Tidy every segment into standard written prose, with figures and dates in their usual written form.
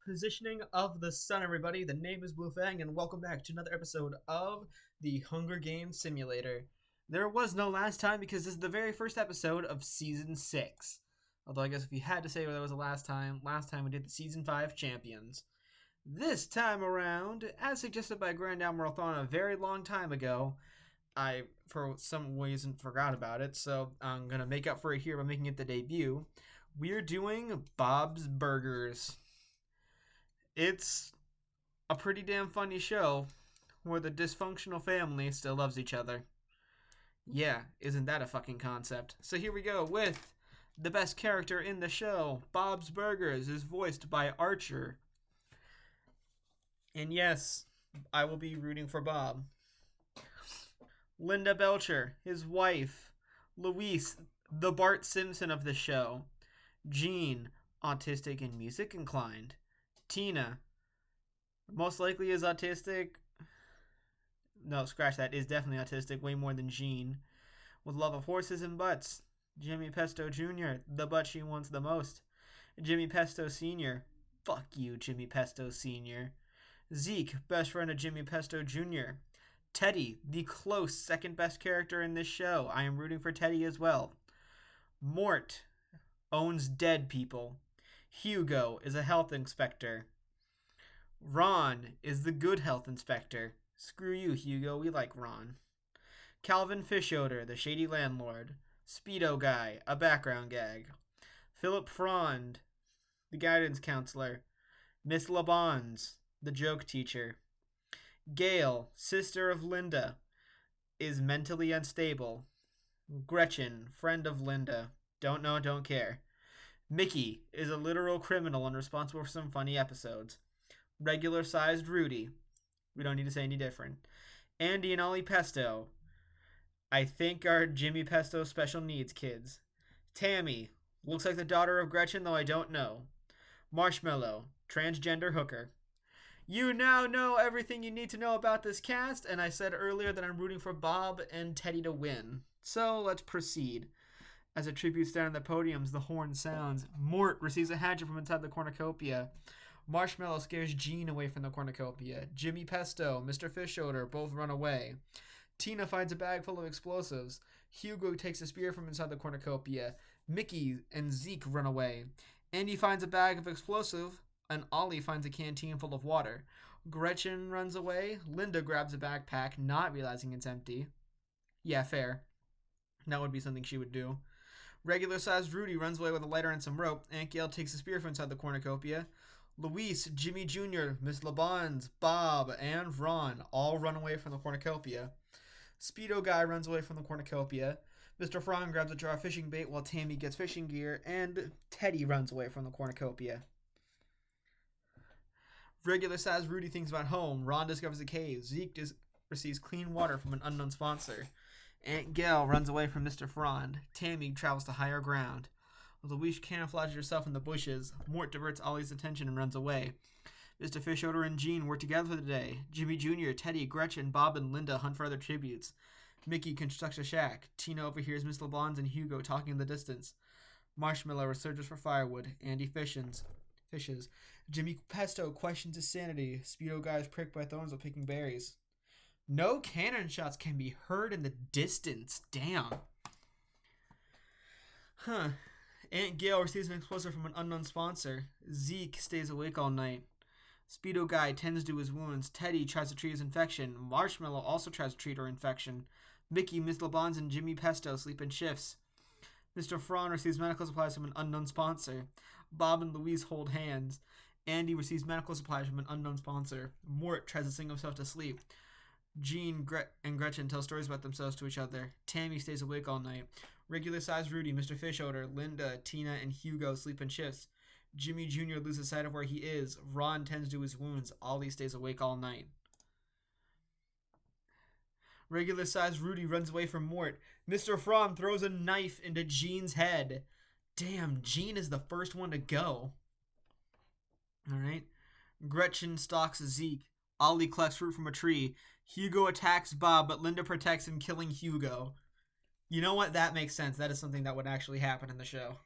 positioning of the sun, everybody. The name is Blue Fang, and welcome back to another episode of the Hunger Games Simulator. There was no last time because this is the very first episode of Season 6. Although I guess if you had to say there was a last time we did the Season 5 Champions. This time around, as suggested by Grand Admiral Thrawn a very long time ago, I, for some reason, forgot about it, so I'm going to make up for it here by making it the debut. We're doing Bob's Burgers. It's a pretty damn funny show where the dysfunctional family still loves each other. Yeah, isn't that a fucking concept? So here we go with the best character in the show. Bob's Burgers is voiced by Archer. And yes, I will be rooting for Bob. Linda Belcher, his wife. Louise, the Bart Simpson of the show. Jean, autistic and music inclined. Tina, most likely is autistic. No, scratch that. Is definitely autistic, way more than Jean. With love of horses and butts. Jimmy Pesto Jr., the butt she wants the most. Jimmy Pesto Sr., fuck you, Jimmy Pesto Sr. Zeke, best friend of Jimmy Pesto Jr. Teddy, the close second best character in this show. I am rooting for Teddy as well. Mort owns dead people. Hugo is a health inspector. Ron is the good health inspector. Screw you, Hugo. We like Ron. Calvin Fishoder, the shady landlord. Speedo Guy, a background gag. Philip Frond, the guidance counselor. Miss LeBons, the joke teacher. Gail, sister of Linda, is mentally unstable. Gretchen, friend of Linda. Don't know, don't care. Mickey is a literal criminal and responsible for some funny episodes. Regular-sized Rudy. We don't need to say any different. Andy and Ollie Pesto, I think, are Jimmy Pesto special needs kids. Tammy, looks like the daughter of Gretchen, though I don't know. Marshmallow, transgender hooker. You now know everything you need to know about this cast, and I said earlier that I'm rooting for Bob and Teddy to win. So let's proceed. As a tribute stand on the podiums, the horn sounds. Mort receives a hatchet from inside the cornucopia. Marshmallow scares Jean away from the cornucopia. Jimmy Pesto, Mr. Fishoder both run away. Tina finds a bag full of explosives. Hugo takes a spear from inside the cornucopia. Mickey and Zeke run away. Andy finds a bag of explosive, and Ollie finds a canteen full of water. Gretchen runs away. Linda grabs a backpack, not realizing it's empty. Yeah, fair. That would be something she would do. Regular-sized Rudy runs away with a lighter and some rope. Aunt Gail takes a spear from inside the cornucopia. Luis, Jimmy Jr., Miss LeBons, Bob, and Ron all run away from the cornucopia. Speedo Guy runs away from the cornucopia. Mr. Frog grabs a jar of fishing bait while Tammy gets fishing gear, and Teddy runs away from the cornucopia. Regular-sized Rudy thinks about home. Ron discovers a cave. Zeke receives clean water from an unknown sponsor. Aunt Gail runs away from Mr. Frond. Tammy travels to higher ground. Louise camouflages herself in the bushes. Mort diverts Ollie's attention and runs away. Mr. Fishoder and Jean work together for the day. Jimmy Jr., Teddy, Gretchen, Bob, and Linda hunt for other tributes. Mickey constructs a shack. Tina overhears Miss LeBons and Hugo talking in the distance. Marshmallow researches for firewood. Andy fishes. Jimmy Pesto questions his sanity. Speedo Guy is pricked by thorns while picking berries. No cannon shots can be heard in the distance. Damn. Huh. Aunt Gail receives an explosive from an unknown sponsor. Zeke stays awake all night. Speedo Guy tends to his wounds. Teddy tries to treat his infection. Marshmallow also tries to treat her infection. Mickey, Miss LeBons, and Jimmy Pesto sleep in shifts. Mr. Frond receives medical supplies from an unknown sponsor. Bob and Louise hold hands. Andy receives medical supplies from an unknown sponsor. Mort tries to sing himself to sleep. Jean and Gretchen tell stories about themselves to each other. Tammy stays awake all night. Regular-sized Rudy, Mr. Fishoder, Linda, Tina, and Hugo sleep in shifts. Jimmy Jr. loses sight of where he is. Ron tends to his wounds. Ollie stays awake all night. Regular-sized Rudy runs away from Mort. Mr. Frond throws a knife into Jean's head. Damn, Jean is the first one to go. Alright. Gretchen stalks Zeke. Ollie collects fruit from a tree. Hugo attacks Bob, but Linda protects him, killing Hugo. You know what? That makes sense. That is something that would actually happen in the show.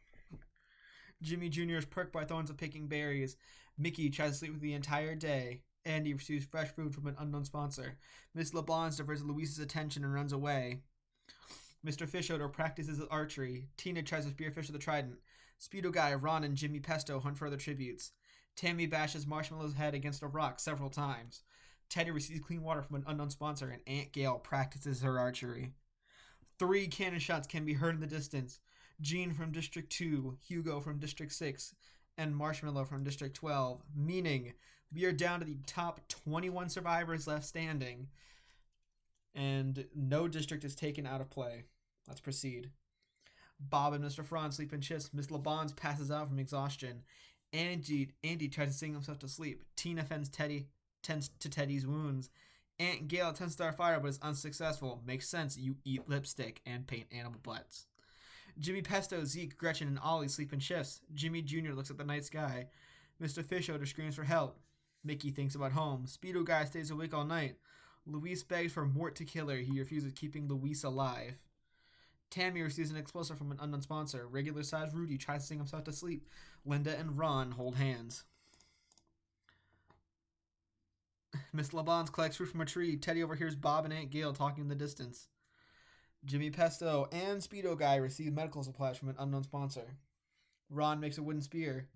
Jimmy Jr. is pricked by thorns of picking berries. Mickey tries to sleep the entire day. Andy receives fresh food from an unknown sponsor. Miss LeBlanc diverts Luis's attention and runs away. Mr. Fishodor practices archery. Tina tries to spearfish with a trident. Speedo Guy, Ron, and Jimmy Pesto hunt for other tributes. Tammy bashes Marshmallow's head against a rock several times. Teddy receives clean water from an unknown sponsor, and Aunt Gail practices her archery. 3 cannon shots can be heard in the distance. Gene from District 2, Hugo from District 6, and Marshmallow from District 12, meaning we are down to the top 21 survivors left standing, and no district is taken out of play. Let's proceed. Bob and Mr. Franz sleep in shifts. Miss LeBlanc passes out from exhaustion. Andy tries to sing himself to sleep. Tina tends to Teddy's wounds. Aunt Gail attempts to start a fire but is unsuccessful. Makes sense, you eat lipstick and paint animal butts. Jimmy Pesto, Zeke, Gretchen, and Ollie sleep in shifts. Jimmy Jr. looks at the night sky. Mr. Fishodor screams for help. Mickey thinks about home. Speedo Guy stays awake all night. Luis begs for Mort to kill her. He refuses, keeping Luis alive. Tammy receives an explosive from an unknown sponsor. Regular-sized Rudy tries to sing himself to sleep. Linda and Ron hold hands. Miss LeBlanc collects fruit from a tree. Teddy overhears Bob and Aunt Gail talking in the distance. Jimmy Pesto and Speedo Guy receive medical supplies from an unknown sponsor. Ron makes a wooden spear.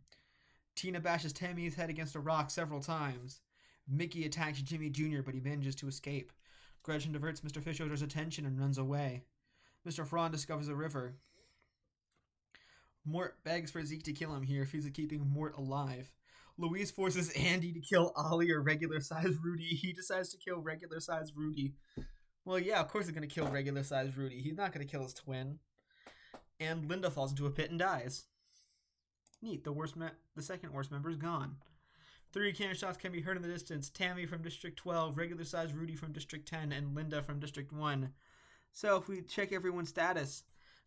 Tina bashes Tammy's head against a rock several times. Mickey attacks Jimmy Jr., but he manages to escape. Gretchen diverts Mr. Fishodor's attention and runs away. Mr. Franz discovers a river. Mort begs for Zeke to kill him. He refuses, keeping Mort alive. Luis forces Andy to kill Ollie or regular-sized Rudy. He decides to kill regular-sized Rudy. Well, yeah, of course he's going to kill regular-sized Rudy. He's not going to kill his twin. And Linda falls into a pit and dies. Neat, the second worst member is gone. 3 cannon shots can be heard in the distance. Tammy from District 12, regular-sized Rudy from District 10, and Linda from District 1. So if we check everyone's status,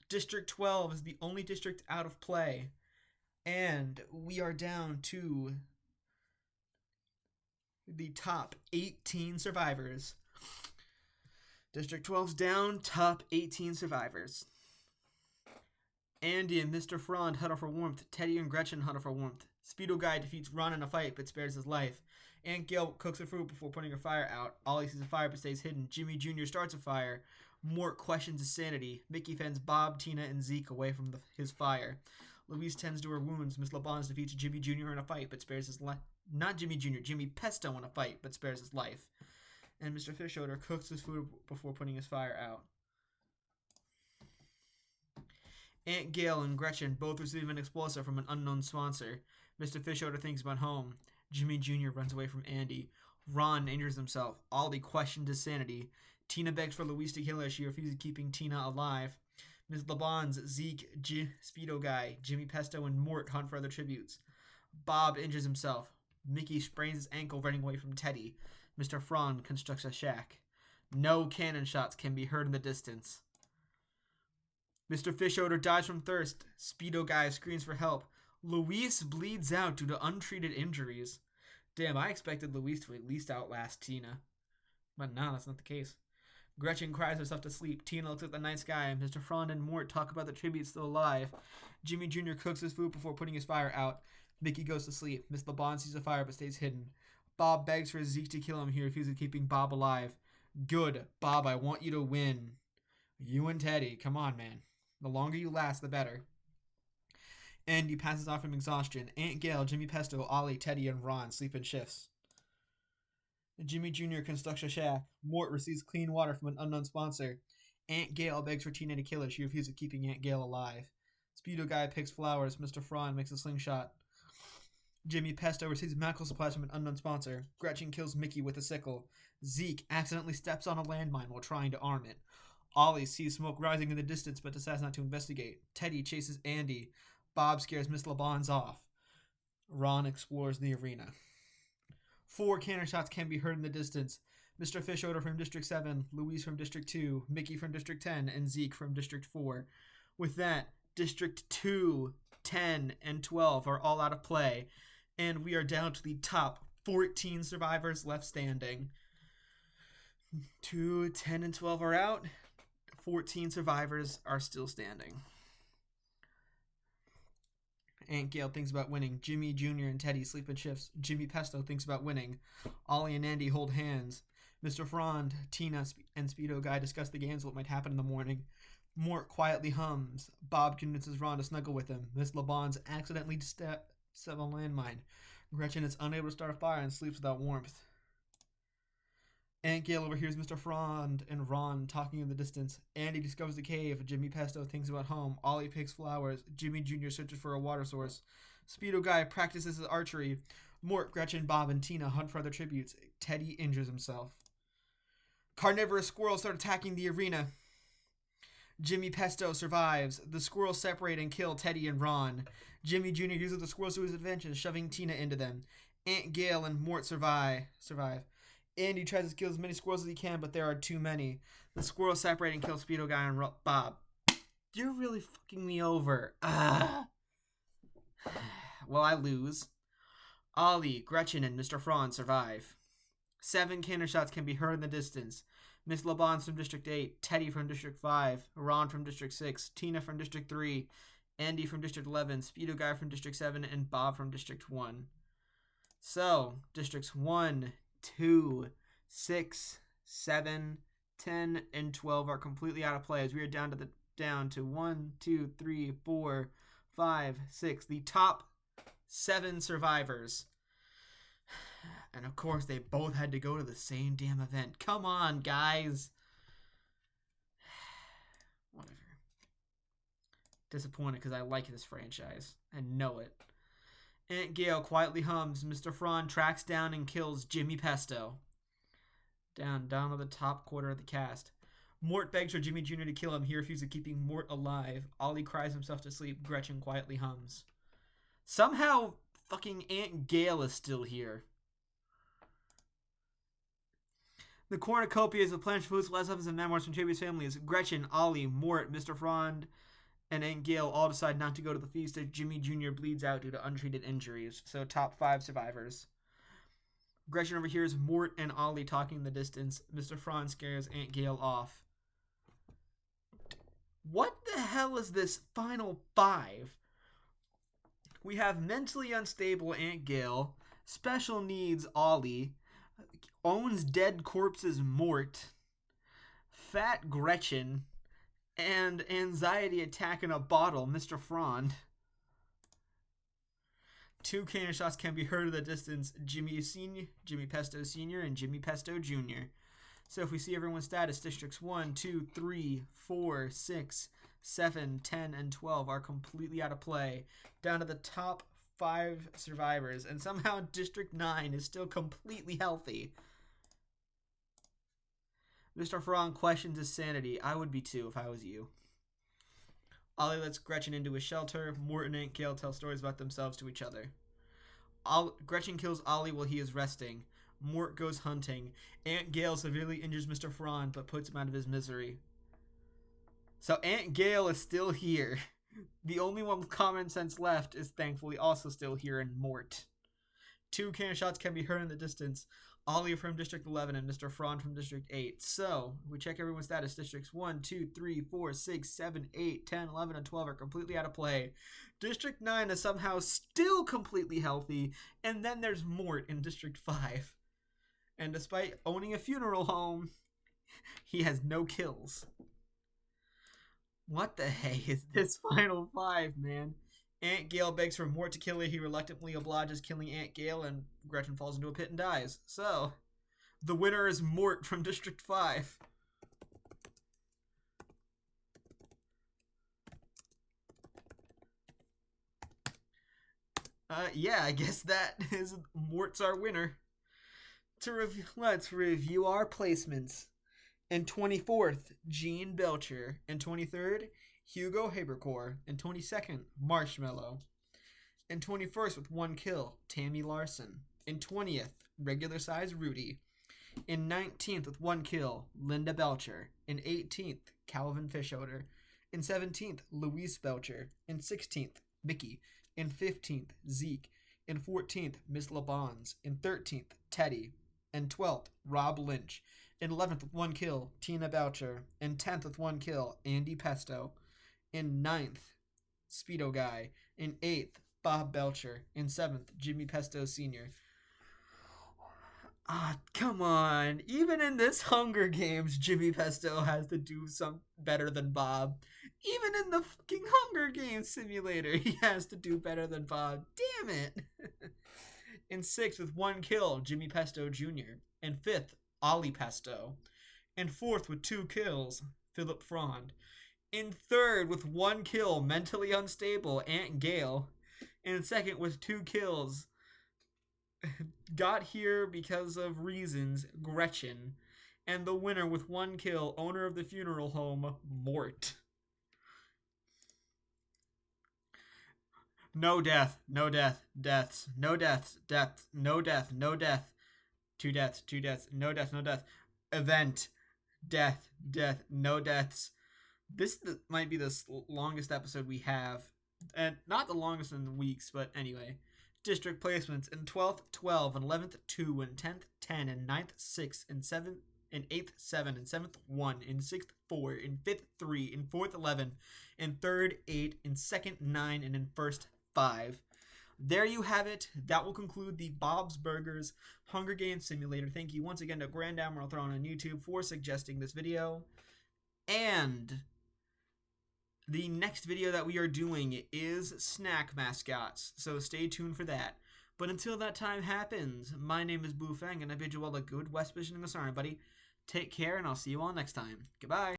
District 12 is the only district out of play. And we are down to the top 18 survivors. District 12's down, top 18 survivors. Andy and Mr. Franz huddle for warmth. Teddy and Gretchen huddle for warmth. Speedo Guy defeats Ron in a fight but spares his life. Aunt Gail cooks a fruit before putting her fire out. Ollie sees a fire but stays hidden. Jimmy Jr. starts a fire. Mort questions his sanity. Mickey fends Bob, Tina, and Zeke away from his fire. Luis tends to her wounds. Miss LeBlanc defeats Jimmy Jr. in a fight but spares his life. Not Jimmy Jr., Jimmy Pesto in a fight but spares his life. And Mr. Fishodor cooks his food before putting his fire out. Aunt Gail and Gretchen both receive an explosive from an unknown sponsor. Mr. Fishodor thinks about home. Jimmy Jr. runs away from Andy. Ron injures himself. Ollie questions his sanity. Tina begs for Luis to kill her. She refuses, keeping Tina alive. Ms. LeBlanc, Zeke, Speedo Guy, Jimmy Pesto, and Mort hunt for other tributes. Bob injures himself. Mickey sprains his ankle running away from Teddy. Mr. Franz constructs a shack. No cannon shots can be heard in the distance. Mr. Fishodor dies from thirst. Speedo Guy screams for help. Luis bleeds out due to untreated injuries. Damn, I expected Luis to at least outlast Tina. But no, that's not the case. Gretchen cries herself to sleep. Tina looks at the night sky. Mr. Franz and Mort talk about the tributes still alive. Jimmy Jr. cooks his food before putting his fire out. Mickey goes to sleep. Miss LeBlanc sees a fire but stays hidden. Bob begs for Zeke to kill him. He refuses, keeping Bob alive. Good. Bob, I want you to win. You and Teddy. Come on, man. The longer you last, the better. Andy passes off from exhaustion. Aunt Gail, Jimmy Pesto, Ollie, Teddy, and Ron sleep in shifts. Jimmy Jr. constructs a shack. Mort receives clean water from an unknown sponsor. Aunt Gail begs for Tina to kill her. She refuses, keeping Aunt Gail alive. Speedo Guy picks flowers. Mr. Franz makes a slingshot. Jimmy Pesto receives medical supplies from an unknown sponsor. Gretchen kills Mickey with a sickle. Zeke accidentally steps on a landmine while trying to arm it. Ollie sees smoke rising in the distance but decides not to investigate. Teddy chases Andy. Bob scares Miss LeBlanc off. Ron explores the arena. 4 cannon shots can be heard in the distance. Mr. Fishodor from District 7, Luis from District 2, Mickey from District 10, and Zeke from District 4. With that, District 2, 10, and 12 are all out of play, and we are down to the top 14 survivors left standing. 2, 10, and 12 are out. 14 survivors are still standing. Aunt Gail thinks about winning. Jimmy Jr. and Teddy sleep in shifts. Jimmy Pesto thinks about winning. Ollie and Andy hold hands. Mr. Frond, Tina, and Speedo Guy discuss the games what might happen in the morning. Mort quietly hums. Bob convinces Ron to snuggle with him. Miss LeBon's accidentally steps on a landmine. Gretchen is unable to start a fire and sleeps without warmth. Aunt Gail overhears Mr. Frond and Ron talking in the distance. Andy discovers the cave. Jimmy Pesto thinks about home. Ollie picks flowers. Jimmy Jr. searches for a water source. Speedo Guy practices his archery. Mort, Gretchen, Bob, and Tina hunt for other tributes. Teddy injures himself. Carnivorous squirrels start attacking the arena. Jimmy Pesto survives. The squirrels separate and kill Teddy and Ron. Jimmy Jr. uses the squirrels to his advantage, shoving Tina into them. Aunt Gail and Mort survive. Andy tries to kill as many squirrels as he can, but there are too many. The squirrels separate and kill Speedo Guy and Bob. You're really fucking me over. Well, I lose. Ollie, Gretchen, and Mr. Frond survive. 7 cannon shots can be heard in the distance. Miss LeBon's from District 8, Teddy from District 5, Ron from District 6, Tina from District 3, Andy from District 11, Speedo Guy from District 7, and Bob from District 1. So, Districts 1, 2, 6, 7, 10, and 12 are completely out of play as we are down to 1, 2, 3, 4, 5, 6. The top 7 survivors. And of course, they both had to go to the same damn event. Come on, guys. Whatever. Disappointed because I like this franchise. I know it. Aunt Gail quietly hums. Mr. Frond tracks down and kills Jimmy Pesto. Down to the top quarter of the cast. Mort begs for Jimmy Jr. to kill him. He refuses, keeping Mort alive. Ollie cries himself to sleep. Gretchen quietly hums. Somehow, fucking Aunt Gail is still here. The cornucopias of Planet Foods, last episodes, and memoirs from Chabi's families. Gretchen, Ollie, Mort, Mr. Frond, and Aunt Gail all decide not to go to the feast as Jimmy Jr. bleeds out due to untreated injuries. So, top 5 survivors. Gretchen overhears Mort and Ollie talking in the distance. Mr. Frond scares Aunt Gail off. What the hell is this final 5? We have mentally unstable Aunt Gail, special needs Ollie, owns dead corpses Mort, fat Gretchen, and anxiety attack in a bottle Mr. Frond. 2 cannon shots can be heard in the distance. Jimmy Pesto Sr. and Jimmy Pesto Jr. So if we see everyone's status, districts 1, 2, 3, 4, 6, 7, 10, and 12 are completely out of play. Down to the top 5 survivors. And somehow District 9 is still completely healthy. Mr. Frond questions his sanity. I would be too if I was you. Ollie lets Gretchen into his shelter. Mort and Aunt Gail tell stories about themselves to each other. Gretchen kills Ollie while he is resting. Mort goes hunting. Aunt Gail severely injures Mr. Frond but puts him out of his misery. So Aunt Gail is still here. The only one with common sense left is thankfully also still here in Mort. 2 cannon shots can be heard in the distance. Ollie from District 11 and Mr. Frond from District 8. So, we check everyone's status. Districts 1, 2, 3, 4, 6, 7, 8, 10, 11, and 12 are completely out of play. District 9 is somehow still completely healthy. And then there's Mort in District 5. And despite owning a funeral home, he has no kills. What the heck is this final 5, man? Aunt Gail begs for Mort to kill her. He reluctantly obliges, killing Aunt Gail, and Gretchen falls into a pit and dies. So, the winner is Mort from District 5. Yeah, I guess that is Mort's our winner. Let's review our placements. In 24th, Gene Belcher. In 23rd, Hugo Habercor. In 22nd, Marshmallow. In 21st, with 1 kill, Tammy Larson. In 20th, regular size Rudy. In 19th, with 1 kill, Linda Belcher. In 18th, Calvin Fischoder. In 17th, Luis Belcher. In 16th, Mickey. In 15th, Zeke. In 14th, Miss LeBons. In 13th, Teddy. In 12th, Rob Lynch. In 11th, with 1 kill, Tina Belcher. In 10th, with 1 kill, Andy Pesto. In 9th, Speedo Guy. In 8th, Bob Belcher. In 7th, Jimmy Pesto Sr. Come on. Even in this Hunger Games, Jimmy Pesto has to do some better than Bob. Even in the fucking Hunger Games simulator, he has to do better than Bob. Damn it. In 6th, with 1 kill, Jimmy Pesto Jr. In 5th, Ollie Pesto. In 4th, with 2 kills, Philip Frond. In 3rd, with 1 kill, mentally unstable, Aunt Gail. In 2nd, with 2 kills, got here because of reasons, Gretchen. And the winner with 1 kill, owner of the funeral home, Mort. No death, no death, deaths, no deaths, deaths, no death, no death. 2 deaths, 2 deaths, no death, no death. Event, death, death, no deaths. This might be the longest episode we have. And not the longest in weeks, but anyway. District placements in 12th, 12, and 11th, 2, and 10th, 10, and 9th, 6, and 7th, and 8th, 7, and 7th, 1, and 6th, 4, and 5th, 3, and 4th, 11, and 3rd, 8, and 2nd, 9, and in 1st, 5. There you have it. That will conclude the Bob's Burgers Hunger Games Simulator. Thank you once again to Grand Admiral Thrawn on YouTube for suggesting this video. And the next video that we are doing is snack mascots, so stay tuned for that. But until that time happens, my name is Bufang, and I bid you all a good West Vision and Masarn, buddy. Take care, and I'll see you all next time. Goodbye.